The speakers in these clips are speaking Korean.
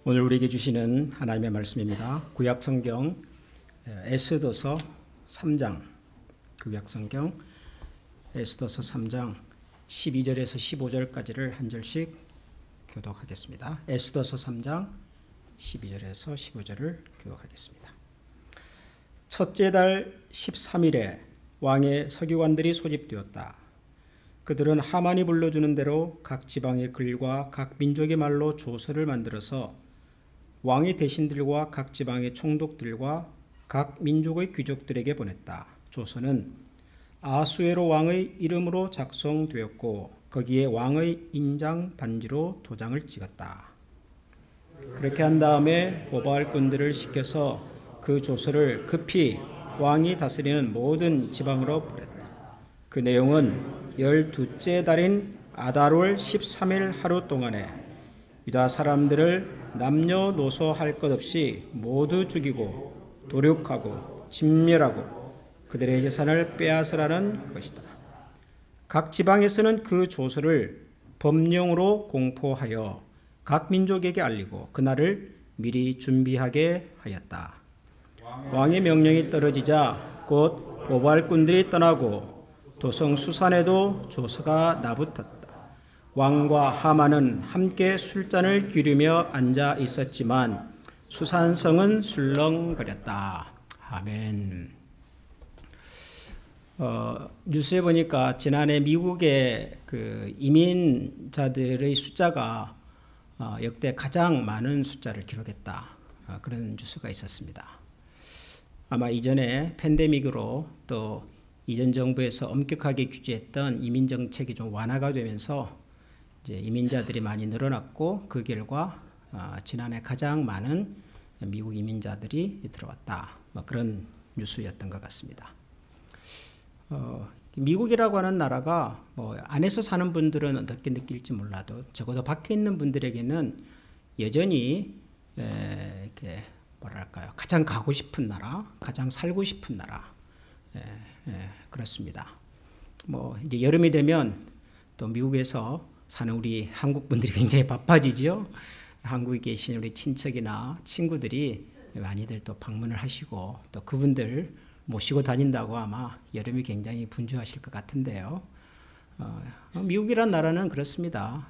오늘 우리에게 주시는 하나님의 말씀입니다. 구약성경 에스더서 3장, 구약성경 에스더서 3장 12절에서 15절까지를 한 절씩 교독하겠습니다. 에스더서 3장 12절에서 15절을 교독하겠습니다. 첫째 달 13일에 왕의 서기관들이 소집되었다. 그들은 하만이 불러주는 대로 각 지방의 글과 각 민족의 말로 조서를 만들어서 왕의 대신들과 각 지방의 총독들과 각 민족의 귀족들에게 보냈다. 조서는 아수에로 왕의 이름으로 작성되었고 거기에 왕의 인장 반지로 도장을 찍었다. 그렇게 한 다음에 보발꾼들을 시켜서 그 조서를 급히 왕이 다스리는 모든 지방으로 보냈다. 그 내용은 12째 달인 아달월 13일 하루 동안에 유다 사람들을 남녀노소 할 것 없이 모두 죽이고 도륙하고 진멸하고 그들의 재산을 빼앗으라는 것이다. 각 지방에서는 그 조서를 법령으로 공포하여 각 민족에게 알리고 그날을 미리 준비하게 하였다. 왕의 명령이 떨어지자 곧 보발꾼들이 떠나고 도성 수산에도 조서가 나붙었다. 왕과 하만은 함께 술잔을 기르며 앉아 있었지만 수산성은 술렁거렸다. 아멘. 뉴스에 보니까 지난해 미국의 그 이민자들의 숫자가 역대 가장 많은 숫자를 기록했다. 그런 뉴스가 있었습니다. 아마 이전에 팬데믹으로 또 이전 정부에서 엄격하게 규제했던 이민 정책이 좀 완화가 되면서 이제 이민자들이 많이 늘어났고 그 결과 지난해 가장 많은 미국 이민자들이 들어왔다. 뭐 그런 뉴스였던 것 같습니다. 미국이라고 하는 나라가 뭐 안에서 사는 분들은 어떻게 느낄지 몰라도 적어도 밖에 있는 분들에게는 여전히 이렇게 뭐랄까요, 가장 가고 싶은 나라, 가장 살고 싶은 나라, 그렇습니다. 뭐 이제 여름이 되면 또 미국에서 사는 우리 한국 분들이 굉장히 바빠지죠. 한국에 계신 우리 친척이나 친구들이 많이들 또 방문을 하시고 또 그분들 모시고 다닌다고 아마 여름이 굉장히 분주하실 것 같은데요. 미국이란 나라는 그렇습니다.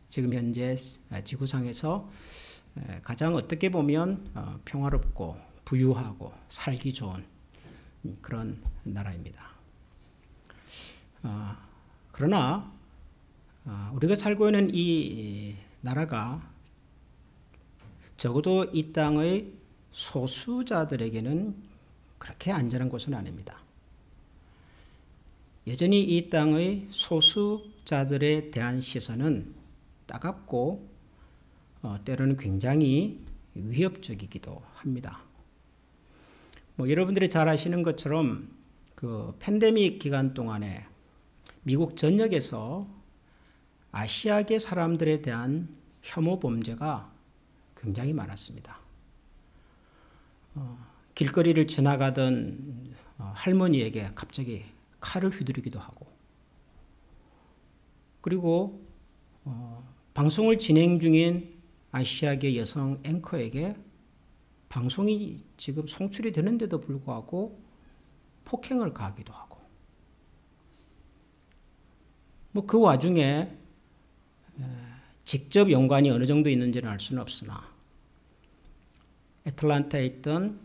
지금 현재 지구상에서 가장 어떻게 보면 평화롭고 부유하고 살기 좋은 그런 나라입니다. 그러나 우리가 살고 있는 이 나라가 적어도 이 땅의 소수자들에게는 그렇게 안전한 곳은 아닙니다. 여전히 이 땅의 소수자들에 대한 시선은 따갑고 때로는 굉장히 위협적이기도 합니다. 뭐 여러분들이 잘 아시는 것처럼 그 팬데믹 기간 동안에 미국 전역에서 아시아계 사람들에 대한 혐오 범죄가 굉장히 많았습니다. 길거리를 지나가던 할머니에게 갑자기 칼을 휘두르기도 하고, 그리고 방송을 진행 중인 아시아계 여성 앵커에게 방송이 지금 송출이 되는데도 불구하고 폭행을 가하기도 하고, 뭐 그 와중에 직접 연관이 어느 정도 있는지는 알 수는 없으나 애틀랜타에 있던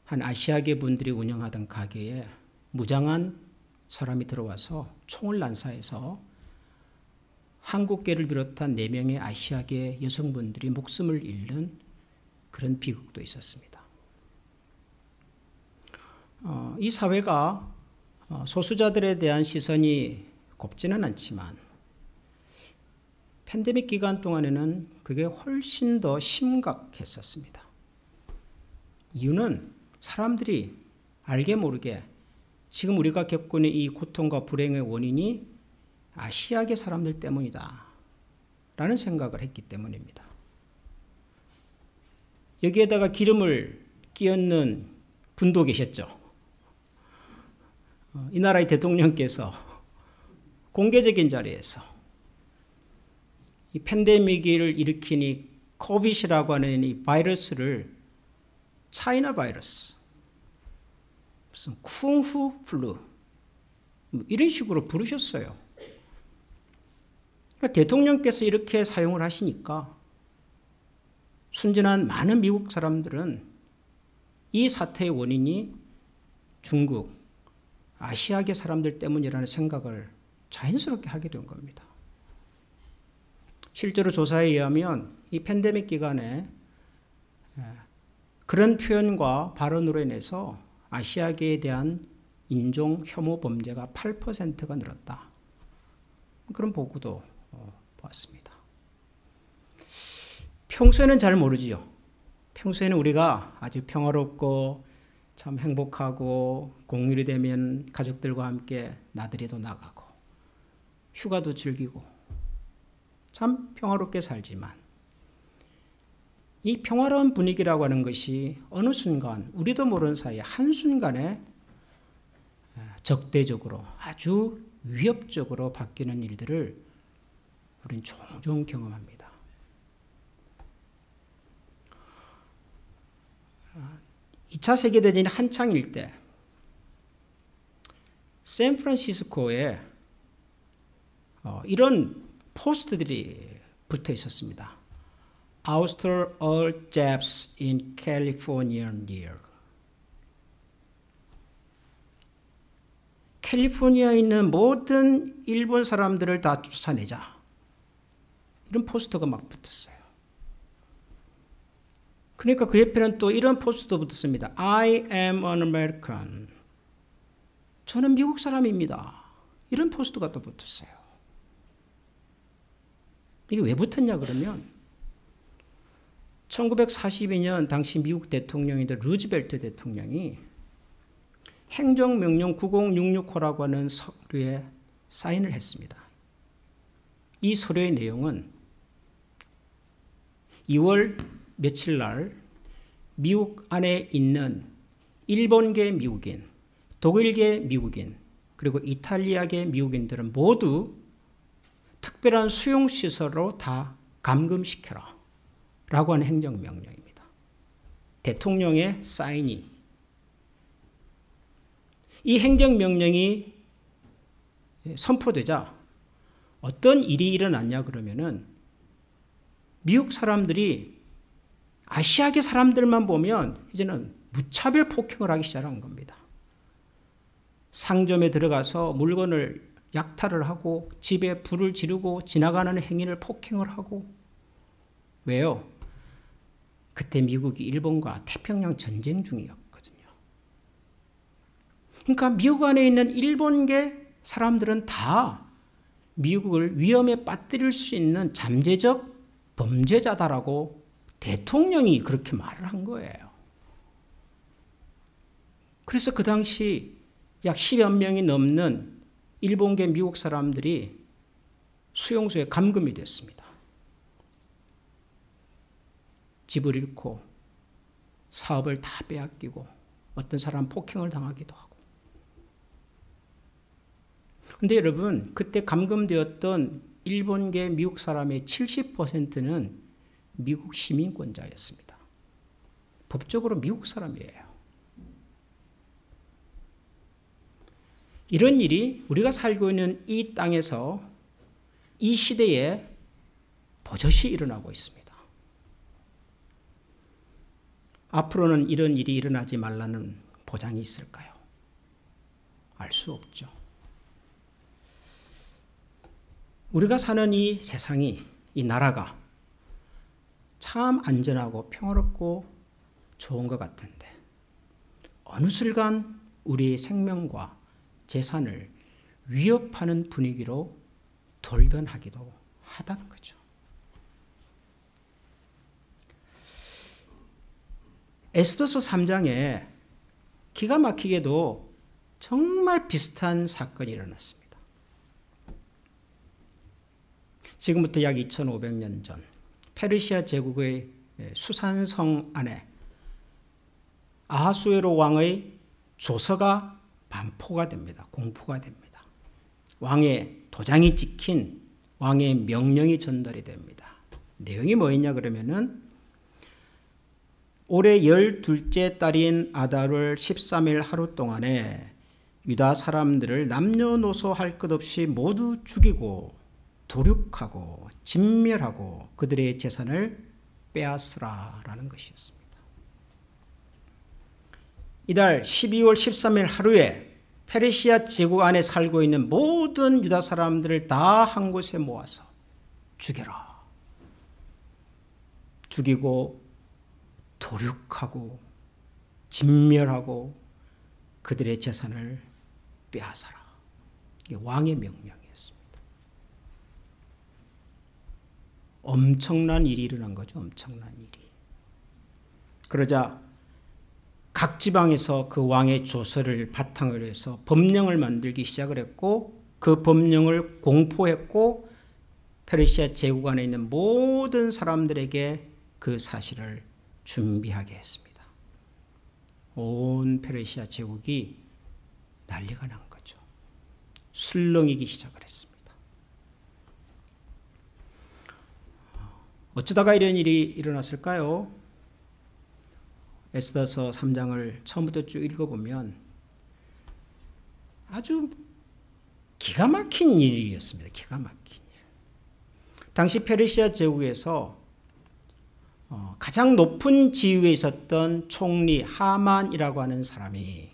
한 아시아계 분들이 운영하던 가게에 무장한 사람이 들어와서 총을 난사해서 한국계를 비롯한 4명의 아시아계 여성분들이 목숨을 잃는 그런 비극도 있었습니다. 이 사회가 소수자들에 대한 시선이 곱지는 않지만 팬데믹 기간 동안에는 그게 훨씬 더 심각했었습니다. 이유는 사람들이 알게 모르게 지금 우리가 겪고 있는 이 고통과 불행의 원인이 아시아계 사람들 때문이다 라는 생각을 했기 때문입니다. 여기에다가 기름을 끼얹는 분도 계셨죠. 이 나라의 대통령께서 공개적인 자리에서 이 팬데믹을 일으키니 코빗이라고 하는 이 바이러스를 차이나 바이러스, 무슨 쿵후 플루 이런 식으로 부르셨어요. 그러니까 대통령께서 이렇게 사용을 하시니까 순진한 많은 미국 사람들은 이 사태의 원인이 중국, 아시아계 사람들 때문이라는 생각을 자연스럽게 하게 된 겁니다. 실제로 조사에 의하면 이 팬데믹 기간에 그런 표현과 발언으로 인해서 아시아계에 대한 인종 혐오 범죄가 8%가 늘었다. 그런 보고도 보았습니다. 평소에는 잘 모르지요. 평소에는 우리가 아주 평화롭고 참 행복하고 공휴일이 되면 가족들과 함께 나들이도 나가고 휴가도 즐기고 참 평화롭게 살지만 이 평화로운 분위기라고 하는 것이 어느 순간 우리도 모르는 사이에 한순간에 적대적으로 아주 위협적으로 바뀌는 일들을 우리는 종종 경험합니다. 2차 세계대전이 한창일 때 샌프란시스코에 이런 포스트들이 붙어 있었습니다. Oust all Japs in California near. 캘리포니아에 있는 모든 일본 사람들을 다 쫓아내자. 이런 포스터가 막 붙었어요. 그러니까 그 옆에는 또 이런 포스터도 붙었습니다. I am an American. 저는 미국 사람입니다. 이런 포스터가 또 붙었어요. 이게 왜 붙었냐 그러면 1942년 당시 미국 대통령인데 루즈벨트 대통령이 행정명령 9066호라고 하는 서류에 사인을 했습니다. 이 서류의 내용은 2월 며칠 날 미국 안에 있는 일본계 미국인, 독일계 미국인, 그리고 이탈리아계 미국인들은 모두 특별한 수용시설로 다 감금시켜라 라고 하는 행정명령입니다. 대통령의 사인이 이 행정명령이 선포되자 어떤 일이 일어났냐 그러면은 미국 사람들이 아시아계 사람들만 보면 이제는 무차별 폭행을 하기 시작한 겁니다. 상점에 들어가서 물건을 약탈을 하고 집에 불을 지르고 지나가는 행위를 폭행을 하고 왜요? 그때 미국이 일본과 태평양 전쟁 중이었거든요. 그러니까 미국 안에 있는 일본계 사람들은 다 미국을 위험에 빠뜨릴 수 있는 잠재적 범죄자다라고 대통령이 그렇게 말을 한 거예요. 그래서 그 당시 약 10여 명이 넘는 일본계 미국 사람들이 수용소에 감금이 됐습니다. 집을 잃고 사업을 다 빼앗기고 어떤 사람 폭행을 당하기도 하고. 그런데 여러분 그때 감금되었던 일본계 미국 사람의 70%는 미국 시민권자였습니다. 법적으로 미국 사람이에요. 이런 일이 우리가 살고 있는 이 땅에서 이 시대에 버젓이 일어나고 있습니다. 앞으로는 이런 일이 일어나지 말라는 보장이 있을까요? 알 수 없죠. 우리가 사는 이 세상이, 이 나라가 참 안전하고 평화롭고 좋은 것 같은데 어느 순간 우리의 생명과 재산을 위협하는 분위기로 돌변하기도 하다는 거죠. 에스더서 3장에 기가 막히게도 정말 비슷한 사건이 일어났습니다. 지금부터 약 2500년 전 페르시아 제국의 수산성 안에 아하수에로 왕의 조서가 반포가 됩니다. 공포가 됩니다. 왕의 도장이 찍힌 왕의 명령이 전달이 됩니다. 내용이 뭐였냐 그러면은 올해 12째 달인 아달월 13일 하루 동안에 유다 사람들을 남녀노소 할 것 없이 모두 죽이고 도륙하고 진멸하고 그들의 재산을 빼앗으라라는 것이었습니다. 이달 12월 13일 하루에 페르시아 제국 안에 살고 있는 모든 유다 사람들을 다 한 곳에 모아서 죽여라. 죽이고 도륙하고 진멸하고 그들의 재산을 빼앗아라. 이게 왕의 명령이었습니다. 엄청난 일이 일어난 거죠. 엄청난 일이. 그러자 각 지방에서 그 왕의 조서를 바탕으로 해서 법령을 만들기 시작을 했고 그 법령을 공포했고 페르시아 제국 안에 있는 모든 사람들에게 그 사실을 준비하게 했습니다. 온 페르시아 제국이 난리가 난 거죠. 술렁이기 시작을 했습니다. 어쩌다가 이런 일이 일어났을까요? 에스더서 3장을 처음부터 쭉 읽어보면 아주 기가 막힌 일이었습니다. 기가 막힌 일. 당시 페르시아 제국에서 가장 높은 지위에 있었던 총리 하만이라고 하는 사람이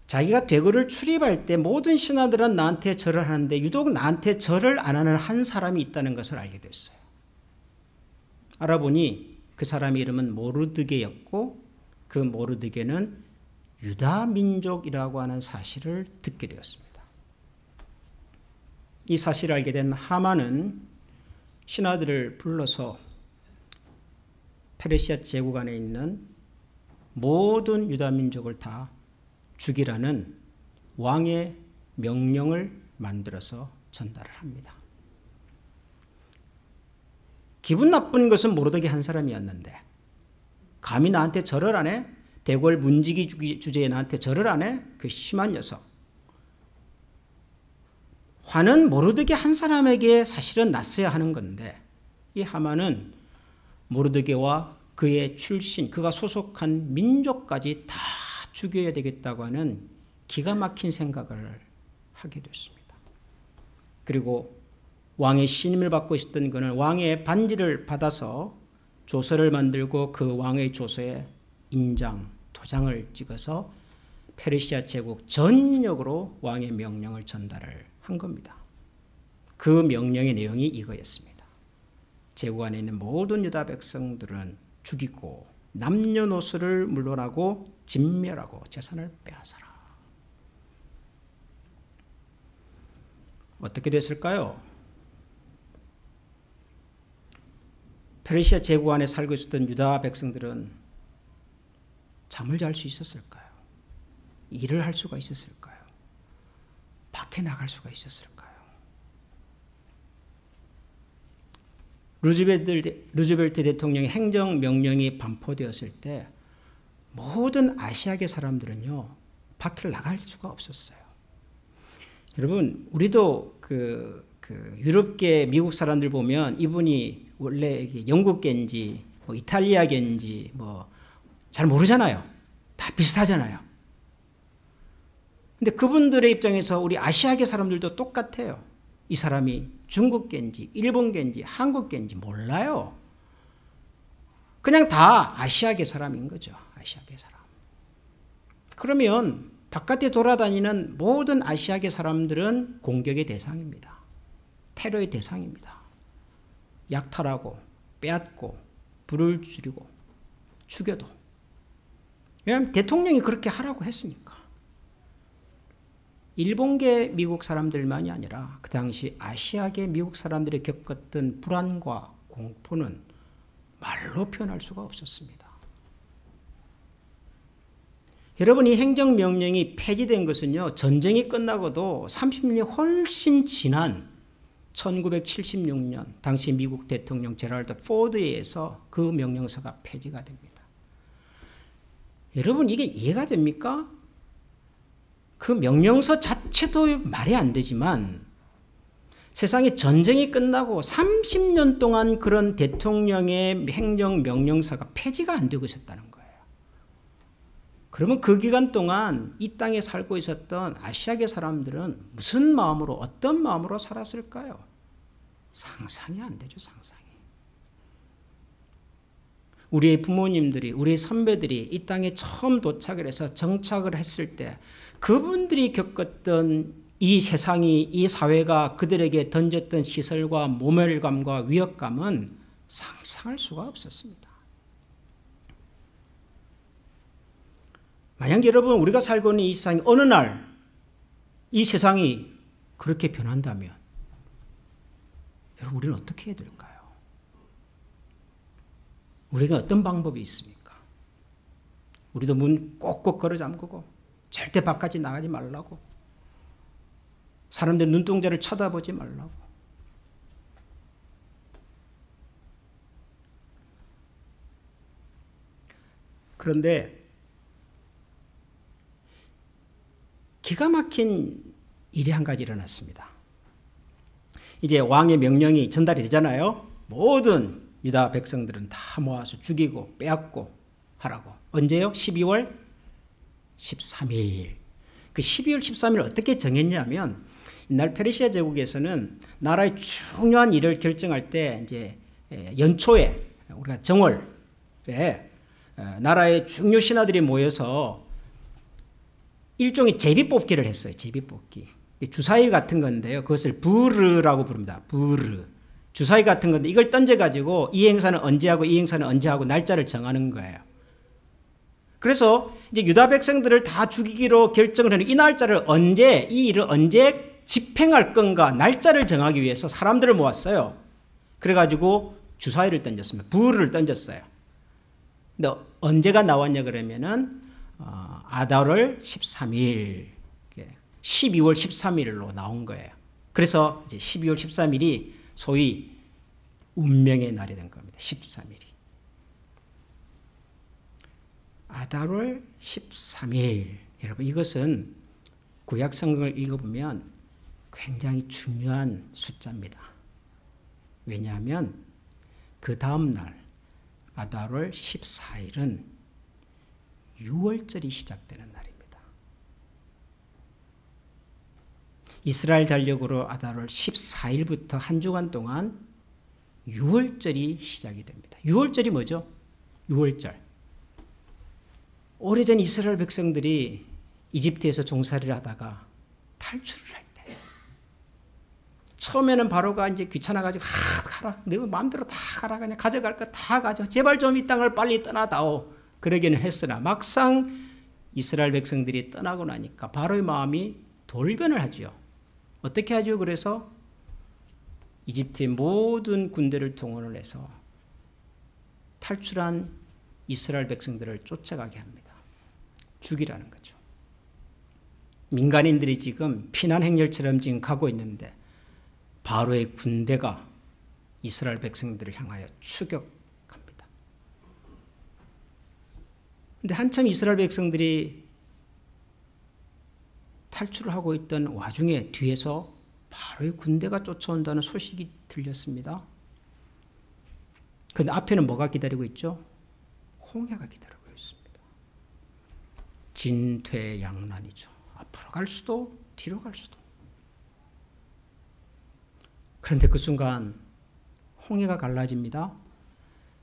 자기가 대궐을 출입할 때 모든 신하들은 나한테 절을 하는데 유독 나한테 절을 안 하는 한 사람이 있다는 것을 알게 됐어요. 알아보니 그 사람의 이름은 모르드게였고 그 모르드게는 유다 민족이라고 하는 사실을 듣게 되었습니다. 이 사실을 알게 된 하만은 신하들을 불러서 페르시아 제국 안에 있는 모든 유다 민족을 다 죽이라는 왕의 명령을 만들어서 전달을 합니다. 기분 나쁜 것은 모르드게 한 사람이었는데 감히 나한테 절을 안 해? 대궐 문지기 주제에 나한테 절을 안 해? 그 심한 녀석. 화는 모르드게 한 사람에게 사실은 났어야 하는 건데 이 하만은 모르드게와 그의 출신, 그가 소속한 민족까지 다 죽여야 되겠다고 하는 기가 막힌 생각을 하게 됐습니다. 그리고 왕의 신임을 받고 있었던 그는 왕의 반지를 받아서 조서를 만들고 그 왕의 조서에 인장, 도장을 찍어서 페르시아 제국 전역으로 왕의 명령을 전달을 한 겁니다. 그 명령의 내용이 이거였습니다. 제국 안에 있는 모든 유다 백성들은 죽이고 남녀노소를 물러나고 진멸하고 재산을 빼앗아라. 어떻게 됐을까요? 페르시아 제국 안에 살고 있었던 유다 백성들은 잠을 잘 수 있었을까요? 일을 할 수가 있었을까요? 밖에 나갈 수가 있었을까요? 루즈벨트 대통령의 행정명령이 반포되었을 때 모든 아시아계 사람들은요 밖을 나갈 수가 없었어요. 여러분 우리도 유럽계 미국 사람들 보면 이분이 원래 영국계인지 이탈리아계인지 잘 모르잖아요. 다 비슷하잖아요. 근데 그분들의 입장에서 우리 아시아계 사람들도 똑같아요. 이 사람이 중국계인지 일본계인지 한국계인지 몰라요. 그냥 다 아시아계 사람인 거죠. 아시아계 사람. 그러면 바깥에 돌아다니는 모든 아시아계 사람들은 공격의 대상입니다. 테러의 대상입니다. 약탈하고 빼앗고 불을 지르고 죽여도. 왜냐하면 대통령이 그렇게 하라고 했으니까. 일본계 미국 사람들만이 아니라 그 당시 아시아계 미국 사람들이 겪었던 불안과 공포는 말로 표현할 수가 없었습니다. 여러분 이 행정명령이 폐지된 것은요 전쟁이 끝나고도 30년이 훨씬 지난 1976년 당시 미국 대통령 제럴드 포드에 의해서 그 명령서가 폐지가 됩니다. 여러분 이게 이해가 됩니까? 그 명령서 자체도 말이 안 되지만 세상에 전쟁이 끝나고 30년 동안 그런 대통령의 행정 명령사가 폐지가 안 되고 있었다는 거예요. 그러면 그 기간 동안 이 땅에 살고 있었던 아시아계 사람들은 무슨 마음으로, 어떤 마음으로 살았을까요? 상상이 안 되죠, 상상이. 우리의 부모님들이, 우리 선배들이 이 땅에 처음 도착을 해서 정착을 했을 때 그분들이 겪었던 이 세상이, 이 사회가 그들에게 던졌던 시설과 모멸감과 위협감은 상상할 수가 없었습니다. 만약 여러분 우리가 살고 있는 이 세상이 어느 날 이 세상이 그렇게 변한다면 여러분 우리는 어떻게 해야 될까요? 우리가 어떤 방법이 있습니까? 우리도 문 꼭꼭 걸어 잠그고 절대 바깥에 나가지 말라고, 사람들 눈동자를 쳐다보지 말라고. 그런데 기가 막힌 일이 한 가지 일어났습니다. 이제 왕의 명령이 전달이 되잖아요. 모든 유다 백성들은 다 모아서 죽이고 빼앗고 하라고. 언제요? 12월 13일. 그 12월 13일 어떻게 정했냐면, 이날 페르시아 제국에서는 나라의 중요한 일을 결정할 때 이제 연초에 우리가 정월에 나라의 중요 신하들이 모여서 일종의 제비뽑기를 했어요. 제비뽑기. 주사위 같은 건데요. 그것을 부르라고 부릅니다. 부르. 주사위 같은 건데 이걸 던져가지고 이 행사는 언제 하고 이 행사는 언제 하고 날짜를 정하는 거예요. 그래서 이제 유다 백성들을 다 죽이기로 결정을 했는데 이 날짜를 언제, 이 일을 언제 집행할 건가 날짜를 정하기 위해서 사람들을 모았어요. 그래가지고 주사위를 던졌습니다. 부르를 던졌어요. 근데 언제가 나왔냐 그러면은 아달월 13일, 12월 13일로 나온 거예요. 그래서 이제 12월 13일이 소위 운명의 날이 된 겁니다. 13일이. 아달월 13일. 여러분 이것은 구약 성경을 읽어보면 굉장히 중요한 숫자입니다. 왜냐하면 그 다음 날 아달월 14일은 6월절이 시작되는 날입니다. 이스라엘 달력으로 아달월 14일부터 한 주간 동안 6월절이 시작이 됩니다. 6월절이 뭐죠? 6월절. 오래전 이스라엘 백성들이 이집트에서 종살이를 하다가 탈출을 할 때, 처음에는 바로가 이제 귀찮아가지고 가라, 내가 마음대로 다 가라, 그냥 가져갈 거 다 가져, 제발 좀 이 땅을 빨리 떠나다오, 그러기는 했으나 막상 이스라엘 백성들이 떠나고 나니까 바로의 마음이 돌변을 하죠. 어떻게 하죠? 그래서 이집트의 모든 군대를 동원을 해서 탈출한 이스라엘 백성들을 쫓아가게 합니다. 죽이라는 거죠. 민간인들이 지금 피난 행렬처럼 지금 가고 있는데 바로의 군대가 이스라엘 백성들을 향하여 추격합니다. 그런데 한참 이스라엘 백성들이 탈출을 하고 있던 와중에 뒤에서 바로의 군대가 쫓아온다는 소식이 들렸습니다. 그런데 앞에는 뭐가 기다리고 있죠? 홍해가 기다리고 있습니다. 진퇴양난이죠. 앞으로 갈 수도 뒤로 갈 수도. 그런데 그 순간 홍해가 갈라집니다.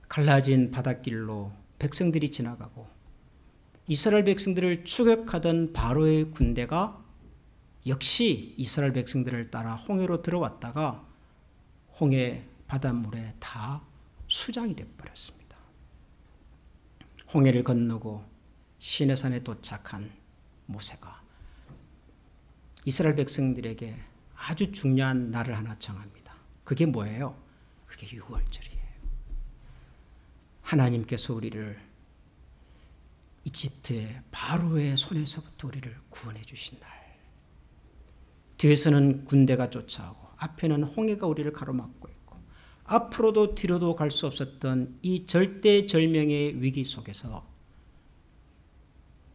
갈라진 바닷길로 백성들이 지나가고 이스라엘 백성들을 추격하던 바로의 군대가 역시 이스라엘 백성들을 따라 홍해로 들어왔다가 홍해 바닷물에 다 수장이 되어버렸습니다. 홍해를 건너고 시내산에 도착한 모세가 이스라엘 백성들에게 아주 중요한 날을 하나 정합니다. 그게 뭐예요? 그게 6월절이에요. 하나님께서 우리를 이집트의 바로의 손에서부터 우리를 구원해 주신 날. 뒤에서는 군대가 쫓아오고 앞에는 홍해가 우리를 가로막고 있고 앞으로도 뒤로도 갈 수 없었던 이 절대절명의 위기 속에서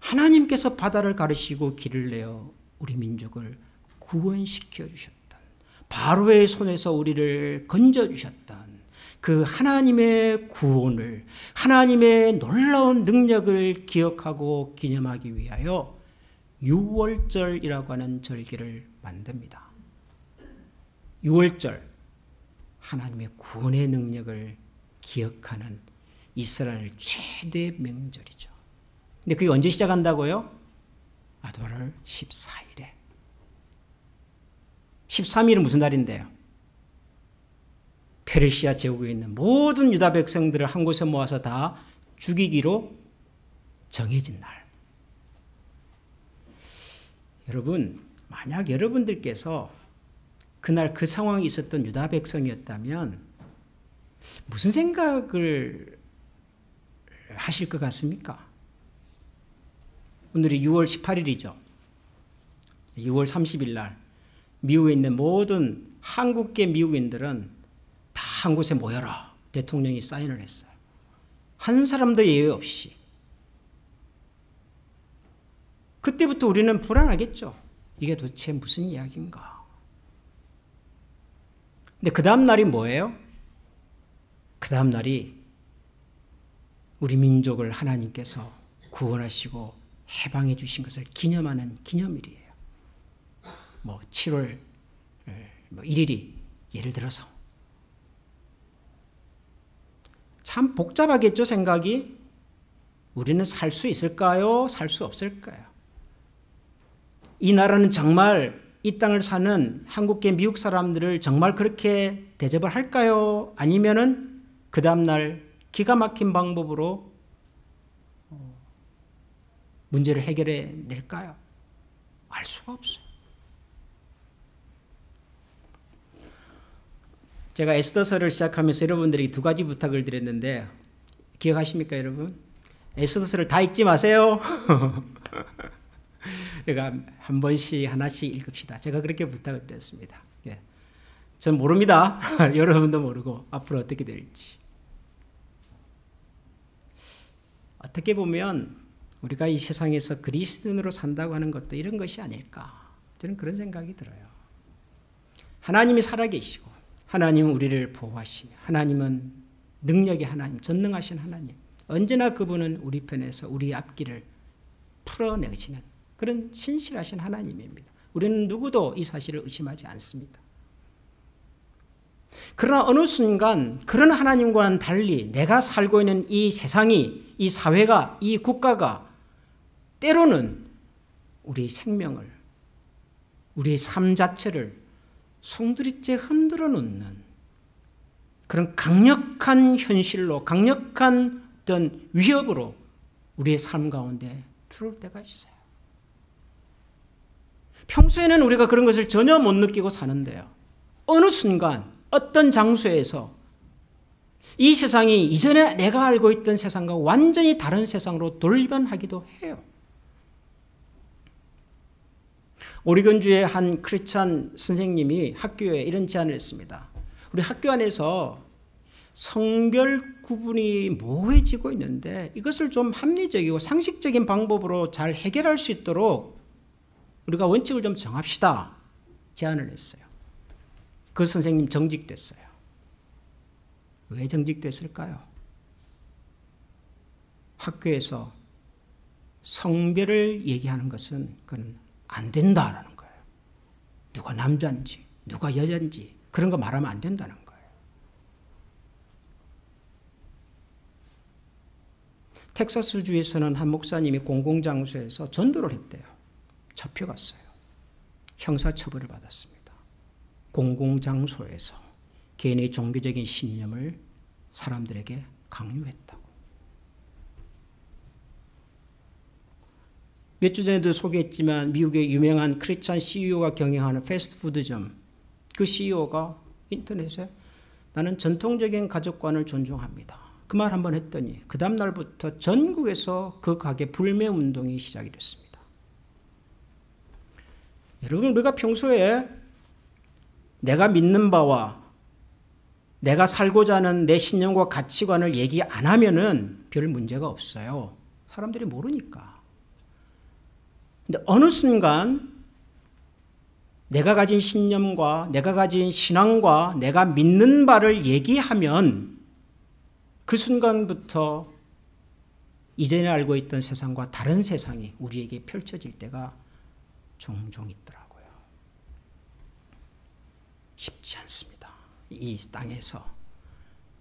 하나님께서 바다를 가르시고 길을 내어 우리 민족을 구원시켜 주셨던 바로의 손에서 우리를 건져주셨던 그 하나님의 구원을, 하나님의 놀라운 능력을 기억하고 기념하기 위하여 유월절이라고 하는 절기를 만듭니다. 유월절, 하나님의 구원의 능력을 기억하는 이스라엘 최대 명절이죠. 근데 그게 언제 시작한다고요? 아도월 14일에. 13일은 무슨 날인데요? 페르시아 제국에 있는 모든 유다 백성들을 한 곳에 모아서 다 죽이기로 정해진 날. 여러분, 만약 여러분들께서 그날 그 상황이 있었던 유다 백성이었다면 무슨 생각을 하실 것 같습니까? 오늘이 6월 18일이죠. 6월 30일 날 미국에 있는 모든 한국계 미국인들은 다 한 곳에 모여라. 대통령이 사인을 했어요. 한 사람도 예외 없이. 그때부터 우리는 불안하겠죠. 이게 도대체 무슨 이야기인가? 근데 그 다음 날이 뭐예요? 그 다음 날이 우리 민족을 하나님께서 구원하시고 해방해 주신 것을 기념하는 기념일이에요. 7월 1일이 예를 들어서. 참 복잡하겠죠, 생각이? 우리는 살 수 있을까요? 살 수 없을까요? 이 나라는 정말 이 땅을 사는 한국계 미국 사람들을 정말 그렇게 대접을 할까요? 아니면은 그 다음날 기가 막힌 방법으로 문제를 해결해 낼까요? 알 수가 없어요. 제가 에스더서를 시작하면서 여러분들에게 두 가지 부탁을 드렸는데 기억하십니까, 여러분? 에스더서를 다 읽지 마세요. 그러니까 한 번씩 하나씩 읽읍시다. 제가 그렇게 부탁을 드렸습니다. 예. 전 모릅니다. 여러분도 모르고 앞으로 어떻게 될지. 어떻게 보면 우리가 이 세상에서 그리스도인으로 산다고 하는 것도 이런 것이 아닐까. 저는 그런 생각이 들어요. 하나님이 살아계시고 하나님은 우리를 보호하시며 하나님은 능력의 하나님, 전능하신 하나님. 언제나 그분은 우리 편에서 우리 앞길을 풀어내시는 그런 신실하신 하나님입니다. 우리는 누구도 이 사실을 의심하지 않습니다. 그러나 어느 순간 그런 하나님과는 달리 내가 살고 있는 이 세상이, 이 사회가, 이 국가가 때로는 우리 생명을, 우리의 삶 자체를 송두리째 흔들어 놓는 그런 강력한 현실로, 강력한 어떤 위협으로 우리의 삶 가운데 들어올 때가 있어요. 평소에는 우리가 그런 것을 전혀 못 느끼고 사는데요. 어느 순간 어떤 장소에서 이 세상이 이전에 내가 알고 있던 세상과 완전히 다른 세상으로 돌변하기도 해요. 오리건주의 한 크리스찬 선생님이 학교에 이런 제안을 했습니다. 우리 학교 안에서 성별 구분이 모호해지고 있는데 이것을 좀 합리적이고 상식적인 방법으로 잘 해결할 수 있도록 우리가 원칙을 좀 정합시다. 제안을 했어요. 그 선생님 정직됐어요. 왜 정직됐을까요? 학교에서 성별을 얘기하는 것은 그건 안 된다라는 거예요. 누가 남자인지 누가 여자인지 그런 거 말하면 안 된다는 거예요. 텍사스주에서는 한 목사님이 공공장소에서 전도를 했대요. 잡혀갔어요. 형사처벌을 받았습니다. 공공장소에서 개인의 종교적인 신념을 사람들에게 강요했다고. 몇 주 전에도 소개했지만 미국의 유명한 크리스찬 CEO가 경영하는 패스트푸드점, 그 CEO가 인터넷에 나는 전통적인 가족관을 존중합니다. 그 말 한번 했더니 그 다음 날부터 전국에서 그 가게 불매 운동이 시작이 됐습니다. 여러분, 우리가 평소에 내가 믿는 바와 내가 살고자 하는 내 신념과 가치관을 얘기 안 하면은 별 문제가 없어요. 사람들이 모르니까. 근데 어느 순간 내가 가진 신념과 내가 가진 신앙과 내가 믿는 바를 얘기하면 그 순간부터 이전에 알고 있던 세상과 다른 세상이 우리에게 펼쳐질 때가 종종 있더라고요. 쉽지 않습니다. 이 땅에서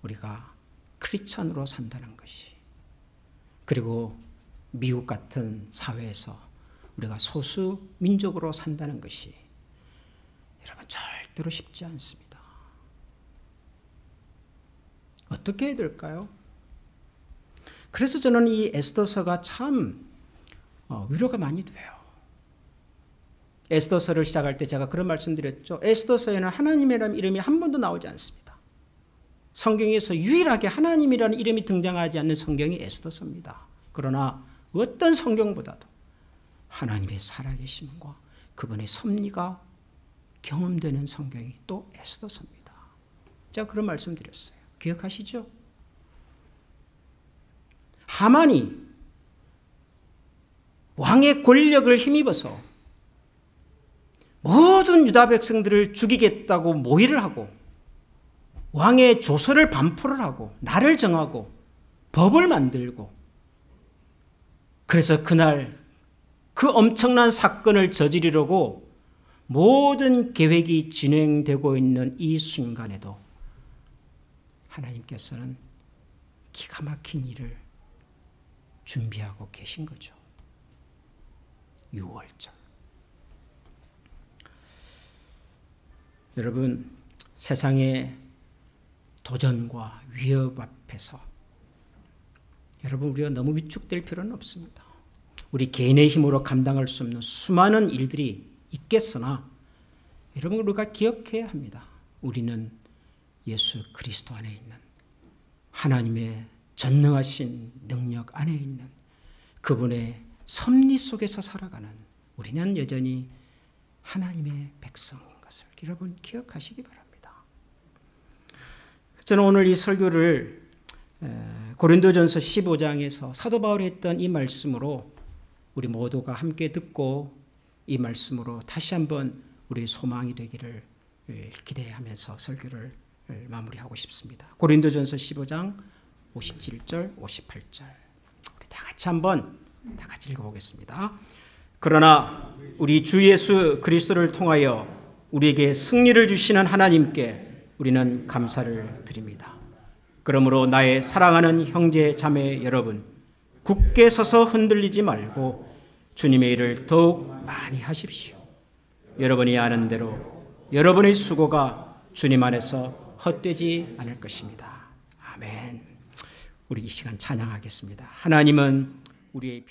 우리가 크리스천으로 산다는 것이, 그리고 미국 같은 사회에서 우리가 소수 민족으로 산다는 것이 여러분 절대로 쉽지 않습니다. 어떻게 해야 될까요? 그래서 저는 이 에스더서가 참 위로가 많이 돼요. 에스더서를 시작할 때 제가 그런 말씀드렸죠. 에스더서에는 하나님이라는 이름이 한 번도 나오지 않습니다. 성경에서 유일하게 하나님이라는 이름이 등장하지 않는 성경이 에스더서입니다. 그러나 어떤 성경보다도 하나님의 살아계심과 그분의 섭리가 경험되는 성경이 또 에스더서입니다. 제가 그런 말씀드렸어요. 기억하시죠? 하만이 왕의 권력을 힘입어서 모든 유다 백성들을 죽이겠다고 모의를 하고 왕의 조서를 반포를 하고 날을 정하고 법을 만들고, 그래서 그날 그 엄청난 사건을 저지르려고 모든 계획이 진행되고 있는 이 순간에도 하나님께서는 기가 막힌 일을 준비하고 계신 거죠. 6월절. 여러분, 세상의 도전과 위협 앞에서 여러분, 우리가 너무 위축될 필요는 없습니다. 우리 개인의 힘으로 감당할 수 없는 수많은 일들이 있겠으나 여러분, 우리가 기억해야 합니다. 우리는 예수 그리스도 안에 있는 하나님의 전능하신 능력 안에 있는 그분의 섭리 속에서 살아가는 우리는 여전히 하나님의 백성인 것을 여러분 기억하시기 바랍니다. 저는 오늘 이 설교를 고린도전서 15장에서 사도 바울이 했던 이 말씀으로 우리 모두가 함께 듣고 이 말씀으로 다시 한번 우리 소망이 되기를 기대하면서 설교를 마무리하고 싶습니다. 고린도전서 15장 57절 58절 우리 다 같이 읽어보겠습니다. 그러나 우리 주 예수 그리스도를 통하여 우리에게 승리를 주시는 하나님께 우리는 감사를 드립니다. 그러므로 나의 사랑하는 형제 자매 여러분, 굳게 서서 흔들리지 말고 주님의 일을 더욱 많이 하십시오. 여러분이 아는 대로 여러분의 수고가 주님 안에서 헛되지 않을 것입니다. 아멘. 우리 이 시간 찬양하겠습니다. 하나님은 우리의